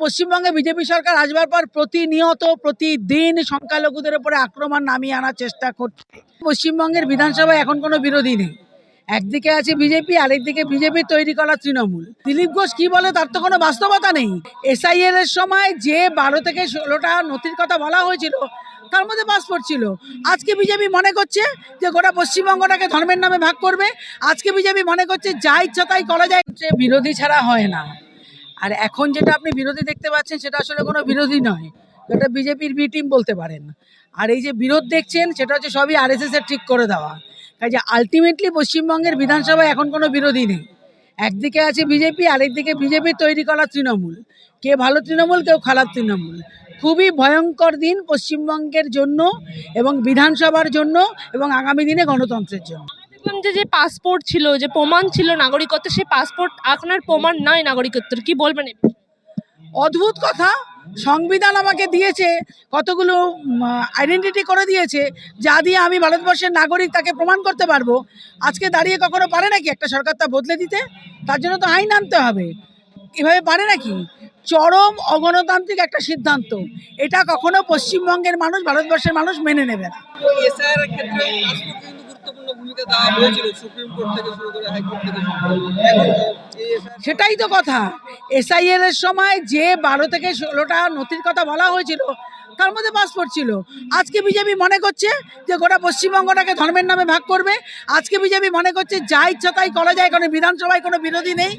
পশ্চিমবঙ্গে বিজেপি সরকার আসবার পর প্রতিনিয়ত প্রতিদিন সংখ্যালঘুদের উপরে আক্রমণ নামিয়ে আনার চেষ্টা করছে। পশ্চিমবঙ্গের বিধানসভায় এখন কোনো বিরোধী নেই। একদিকে আছে বিজেপি, আরেকদিকে বিজেপি তৈরি করা তৃণমূল। দিলীপ ঘোষ কি বলে তার তো কোনো বাস্তবতা নেই। এসআইএল এর সময় যে 12 থেকে 16টা নথির কথা বলা হয়েছিল তার মধ্যে পাসপোর্ট ছিল। আজকে বিজেপি মনে করছে যে গোটা পশ্চিমবঙ্গটাকে ধর্মের নামে ভাগ করবে। আজকে বিজেপি মনে করছে যা ইচ্ছা তাই করা যায়, বিরোধী ছাড়া হয় না। আর এখন যেটা আপনি বিরোধী দেখতে পাচ্ছেন সেটা আসলে কোনো বিরোধী নয়, যেটা বিজেপির বি টিম বলতে পারেন। আর এই যে বিরোধ দেখছেন সেটা হচ্ছে সবই আরএসএস এর ঠিক করে দেওয়া। কাজে আলটিমেটলি পশ্চিমবঙ্গের বিধানসভায় এখন কোনো বিরোধী নেই। একদিকে আছে বিজেপি, আরেকদিকে বিজেপি তৈরি করা তৃণমূল। কে ভালো তৃণমূল, কেউ খারাপ তৃণমূল। খুবই ভয়ঙ্কর দিন পশ্চিমবঙ্গের জন্য এবং বিধানসভার জন্য এবং আগামী দিনে গণতন্ত্রের জন্য। যে পাসপোর্ট ছিল, যে প্রমাণ ছিল নাগরিকত্ব, সেই পাসপোর্ট এখন আর প্রমাণ নাই নাগরিকত্বের, কি বলবেন? অদ্ভুত কথা। সংবিধান আমাকে দিয়েছে, কতগুলো আইডেন্টিটি করে দিয়েছে, যা দিয়ে আমি ভারতবর্ষের নাগরিক তাকে প্রমাণ করতে পারবো। আজকে দাঁড়িয়ে কখনো পারে নাকি একটা সরকার তা বদলে দিতে? তার জন্য তো আইন আনতে হবে। এভাবে পারে নাকি? চরম অগণতান্ত্রিক একটা সিদ্ধান্ত। এটা কখনো পশ্চিমবঙ্গের মানুষ, ভারতবর্ষের মানুষ মেনে নেবে না। সেটাই তো কথা। এসআইএল এর সময় যে 12 থেকে 16টা নথির কথা বলা হয়েছিল তার মধ্যে পাসপোর্ট ছিল। আজকে বিজেপি মনে করছে যে গোটা পশ্চিমবঙ্গটাকে ধর্মের নামে ভাগ করবে। আজকে বিজেপি মনে করছে যা ইচ্ছা তাই করা যায়, কারণ বিধানসভায় কোনো বিরোধী নেই,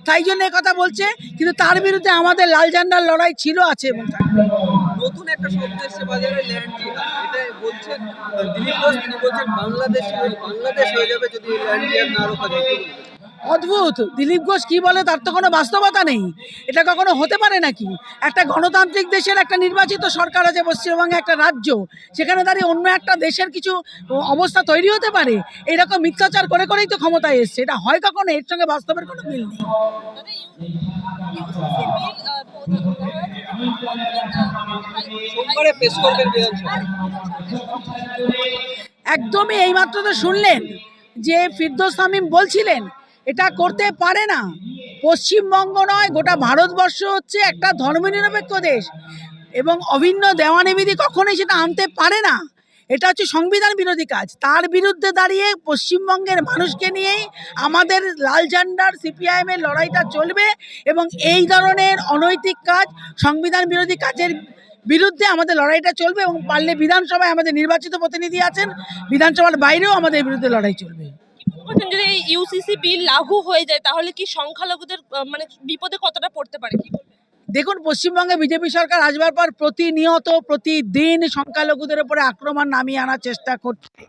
তাই জন্য কথা বলছে। কিন্তু তার বিরুদ্ধে আমাদের লাল ঝান্ডার লড়াই ছিল, আছে এবং নতুন একটা শব্দ এসেছে বাজারে, ল্যান্ড জিহাদ। এটা বলছেন দিলীপ ঘোষ, তিনি বলছেন বাংলাদেশ হয়ে যাবে যদি ল্যান্ড জিহাদ না রোকা যায়। অদ্ভুত। দিলীপ ঘোষ কি বলে তার তো কোনো বাস্তবতা নেই। এটা কখনো হতে পারে নাকি? একটা গণতান্ত্রিক দেশের একটা নির্বাচিত সরকার আছে পশ্চিমবঙ্গে, একটা রাজ্য, সেখানে দাঁড়িয়ে অন্য একটা দেশের কিছু অবস্থা তৈরি হতে পারে? এরকম মিথ্যাচার করে করেই তো ক্ষমতায় এসছে। এটা হয় কখনো? এর সঙ্গে বাস্তবের কোনো মিল নেই। একদমই এইমাত্র তো শুনলেন যে ফিরদৌস তামিম বলছিলেন এটা করতে পারে না। পশ্চিমবঙ্গ নয়, গোটা ভারতবর্ষ হচ্ছে একটা ধর্মনিরপেক্ষ দেশ এবং অভিন্ন দেওয়ানি বিধি কখনোই সেটা আনতে পারে না। এটা হচ্ছে সংবিধান বিরোধী কাজ। তার বিরুদ্ধে দাঁড়িয়ে পশ্চিমবঙ্গের মানুষকে নিয়েই আমাদের লাল ঝান্ডার সিপিআইএমের লড়াইটা চলবে এবং এই ধরনের অনৈতিক কাজ, সংবিধান বিরোধী কাজের বিরুদ্ধে আমাদের লড়াইটা চলবে। এবং পারলে বিধানসভায় আমাদের নির্বাচিত প্রতিনিধি আছেন, বিধানসভার বাইরেও আমাদের বিরুদ্ধে লড়াই চলবে। যদি এই ইউসিসি বিল লাগু হয়ে যায় তাহলে কি সংখ্যালঘুদের মানে বিপদে কতটা পড়তে পারে, কি বলবেন? দেখুন, পশ্চিমবঙ্গে বিজেপি সরকার আসবার পর প্রতিনিয়ত প্রতিদিন সংখ্যালঘুদের উপরে আক্রমণ নামিয়ে আনার চেষ্টা করছে।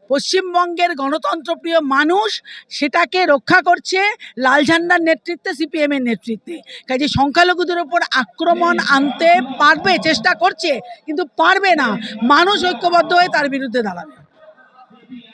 পশ্চিমবঙ্গের গণতন্ত্রপ্রিয় মানুষ সেটাকে রক্ষা করছে লাল ঝান্ডার নেতৃত্বে, সিপিএমের নেতৃত্বে। কাজে সংখ্যালঘুদের উপর আক্রমণ আনতে পারবে, চেষ্টা করছে, কিন্তু পারবে না। মানুষ ঐক্যবদ্ধ হয়ে তার বিরুদ্ধে দাঁড়াবে।